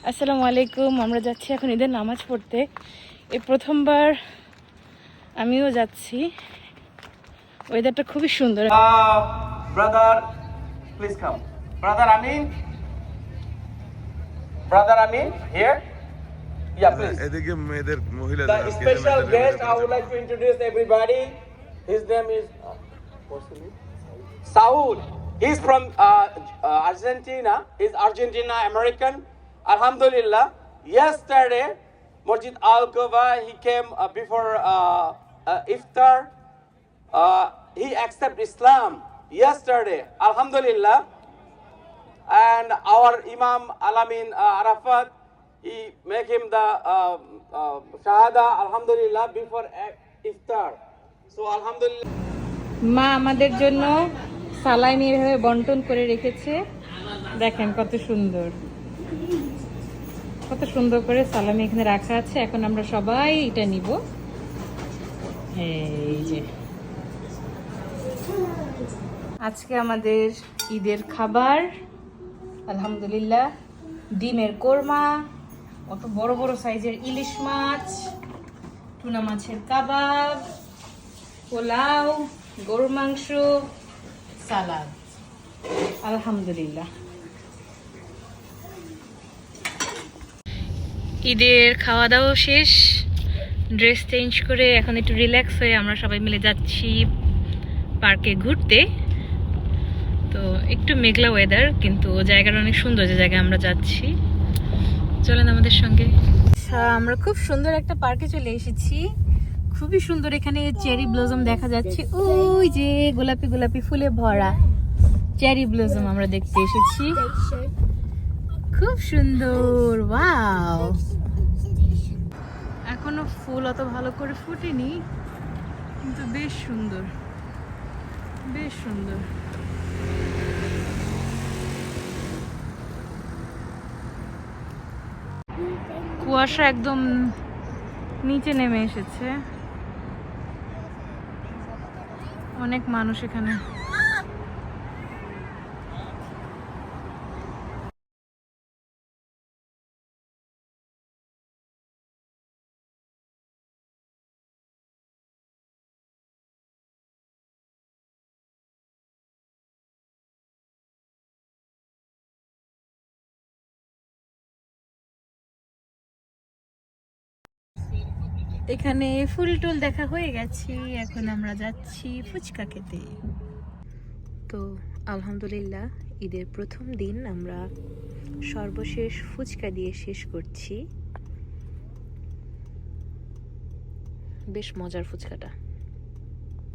আসসালামু আলাইকুম। আমরা যাচ্ছি এখন ঈদের নামাজ পড়তে। এই প্রথমবার আমিও যাচ্ছি। ওয়েদারটা খুবই সুন্দর। Brother please come. Brother Amin, brother Amin here. Yeah, please. এদিকে মেয়েদের মহিলা The special guest I would like to introduce everybody. His name is what's his name? Saul. He's from Argentina. He's Argentina American. Alhamdulillah. Yesterday, Masjid Al Quba. He came before iftar. He accepted Islam yesterday. Alhamdulillah. And our Imam Alamin Arafat, he make him the Shahada, Alhamdulillah, before iftar. So Alhamdulillah. মা আমাদের জন্য সালামি এভাবে বন্টন করে রেখেছে। দেখেন কত সুন্দর, কত সুন্দর করে সালামি এখানে রাখা আছে। এখন আমরা সবাই এটা নিব। এই যে আজকে আমাদের ঈদের খাবার আলহামদুলিল্লাহ, ডিমের কোরমা, কত বড় বড় সাইজের ইলিশ মাছ, টুনা মাছের কাবাব, পোলাও, গরুর মাংস, সালাদ। আলহামদুলিল্লাহ। ঈদের খাওয়া দাওয়া শেষ, ড্রেস চেঞ্জ করে এখন একটু রিল্যাক্স হয়ে আমরা সবাই মিলে যাচ্ছি পার্কে ঘুরতে। তো একটু মেঘলা ওয়েদার, কিন্তু জায়গাটা অনেক সুন্দর যে জায়গায় আমরা যাচ্ছি। চলেন আমাদের সঙ্গে। আমরা খুব সুন্দর একটা পার্কে চলে এসেছি। খুবই সুন্দর, এখানে চেরি ব্লসম দেখা যাচ্ছে। ওই যে গোলাপি গোলাপি ফুলে ভরা চেরি ব্লসম আমরা দেখতে এসেছি। খুব সুন্দর, ওয়াও। এখনো ফুল অত ভালো করে ফুটেনি, কিন্তু বেশ সুন্দর, বেশ সুন্দর। কুয়াশা একদম নিচে নেমে এসেছে। অনেক মানুষ এখানে। এখানে ফুল টুল দেখা হয়ে গেছে, এখন আমরা যাচ্ছি ফুচকা খেতে। তো আলহামদুলিল্লাহ, ঈদের প্রথম দিন আমরা সর্বশেষ ফুচকা দিয়ে শেষ করছি। বেশ মজার ফুচকাটা।